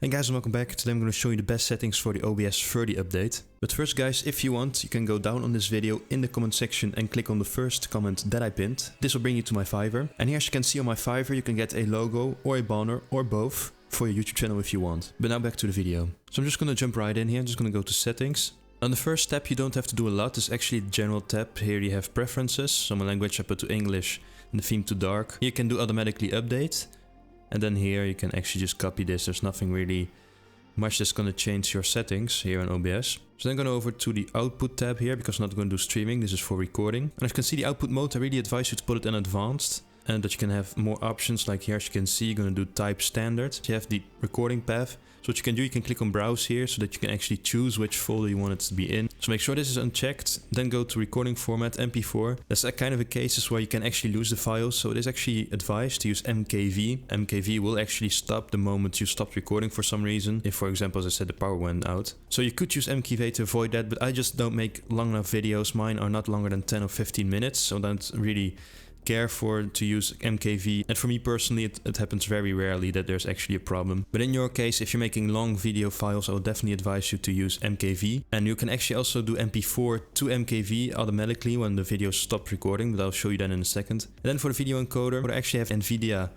Hey guys, and welcome back. Today I'm going to show you the best settings for the OBS 30 update. But first guys, if you want, you can go down on this video in the comment section and click on the first comment that I pinned. This will bring you to my Fiverr. And here, as you can see on my Fiverr, you can get a logo or a banner or both for your YouTube channel if you want. But now back to the video. So I'm just going to jump right in here. I'm just going to go to settings. On the first tab, you don't have to do a lot. It's actually a general tab. Here you have preferences. So my language I put to English and the theme to dark. You can do automatically update. And then here you can actually just copy this. There's nothing really much that's going to change your settings here on OBS. So then I'm going to go over to the output tab here because I'm not going to do streaming. This is for recording. And as you can see the output mode, I really advise you to put it in advanced. And that you can have more options, like here as you can see, you're going to do type standard. You have the recording path. So what you can do, you can click on browse here so that you can actually choose which folder you want it to be in. So make sure this is unchecked, then go to recording format, MP4. That's that kind of a cases where you can actually lose the files. So it is actually advised to use MKV. MKV will actually stop the moment you stop recording for some reason. If, for example, as I said, the power went out. So you could use MKV to avoid that, but I just don't make long enough videos. Mine are not longer than 10 or 15 minutes, so that's really care for to use MKV, and for me personally it happens very rarely that there's actually a problem. But in your case, if you're making long video files, I would definitely advise you to use MKV. And you can actually also do MP4 to MKV automatically when the video stops recording, but I'll show you that in a second. And then for the video encoder, I actually have NVIDIA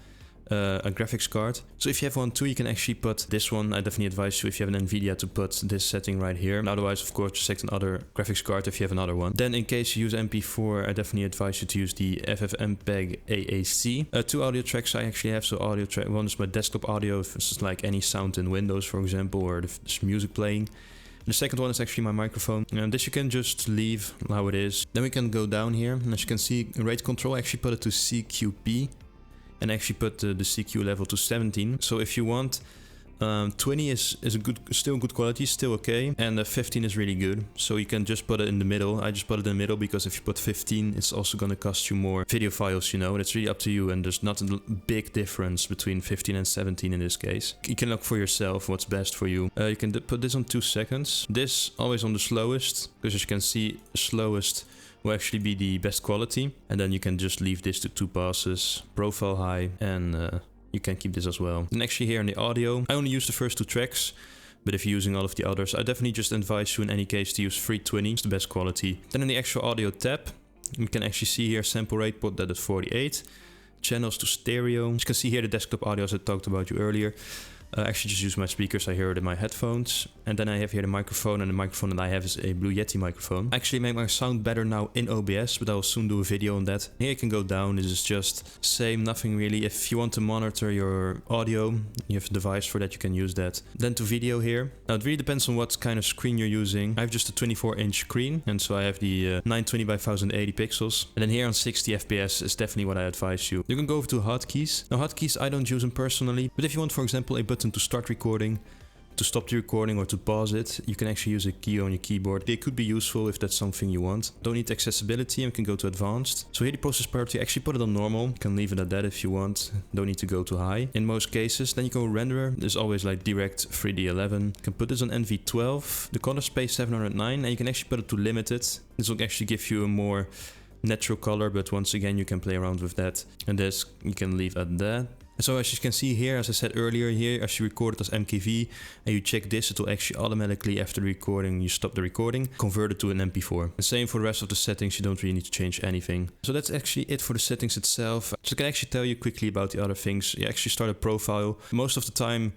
a graphics card. So if you have one too, you can actually put this one. I definitely advise you, if you have an NVIDIA, to put this setting right here. And otherwise, of course, just select another graphics card if you have another one. Then in case you use MP4, I definitely advise you to use the FFmpeg AAC. Two audio tracks I actually have. So audio track, one is my desktop audio, if it's like any sound in Windows, for example, or there's music playing. The second one is actually my microphone, and this you can just leave how it is. Then we can go down here, and as you can see, rate control, I actually put it to CQP. And actually put the CQ level to 17. So if you want, 20 is still good quality, still okay, and 15 is really good. So you can just put it in the middle. I just put it in the middle because if you put 15, it's also going to cost you more video files, you know. It's really up to you, and there's not a big difference between 15 and 17 in this case. You can look for yourself what's best for you. You can put this on 2 seconds. This always on the slowest, because as you can see, the slowest will actually be the best quality. And then you can just leave this to 2 passes, profile high, and you can keep this as well. And actually here in the audio, I only use the first 2 tracks, but if you're using all of the others, I definitely just advise you in any case to use 320, it's the best quality. Then in the actual audio tab, you can actually see here sample rate, put that at 48. Channels to stereo. As you can see here the desktop audio as I talked about you earlier. Actually just use my speakers, I hear it in my headphones. And then I have here the microphone, and the microphone that I have is a Blue Yeti microphone. I actually make my sound better now in OBS, but I will soon do a video on that. Here you can go down, this is just same, nothing really. If you want to monitor your audio, you have a device for that, you can use that. Then to video here. Now it really depends on what kind of screen you're using. I have just a 24-inch screen, and so I have the 920 by 1080 pixels. And then here on 60 FPS is definitely what I advise you. You can go over to hotkeys. Now hotkeys, I don't use them personally, but if you want, for example, a button to start recording, to stop the recording, or to pause it, you can actually use a key on your keyboard. They could be useful if that's something you want. Don't need accessibility, and we can go to advanced. So here the process priority, actually put it on normal. You can leave it at that if you want. Don't need to go too high in most cases. Then you go renderer. There's always like direct 3D11. You can put this on NV12. The color space 709, and you can actually put it to limited. This will actually give you a more natural color, but once again you can play around with that. And this you can leave at that. So as you can see here, as I said earlier, here as you record it as MKV and you check this, it will actually automatically, after the recording, you stop the recording, convert it to an MP4. The same for the rest of the settings, you don't really need to change anything. So that's actually it for the settings itself. So I can actually tell you quickly about the other things. You actually start a profile. Most of the time,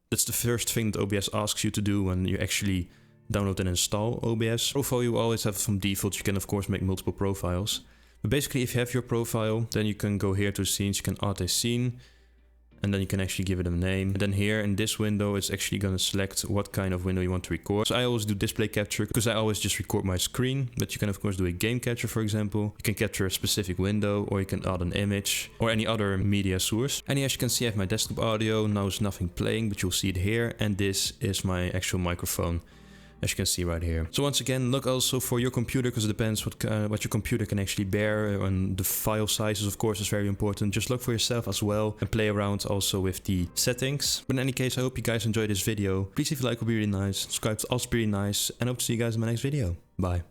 that's the first thing that OBS asks you to do when you actually download and install OBS. Profile you always have from default. You can of course make multiple profiles. But basically if you have your profile, then you can go here to scenes, you can add a scene. And then you can actually give it a name. And then here in this window, it's actually going to select what kind of window you want to record. So I always do display capture because I always just record my screen. But you can of course do a game capture, for example. You can capture a specific window, or you can add an image or any other media source. And here, as you can see, I have my desktop audio. Now there's nothing playing, but you'll see it here. And this is my actual microphone, as you can see right here. So once again, look also for your computer, because it depends what your computer can actually bear, and the file sizes of course is very important. Just look for yourself as well and play around also with the settings. But in any case, I hope you guys enjoyed this video. Please leave a like, would be really nice. Subscribe to also be really nice, and I hope to see you guys in my next video. Bye.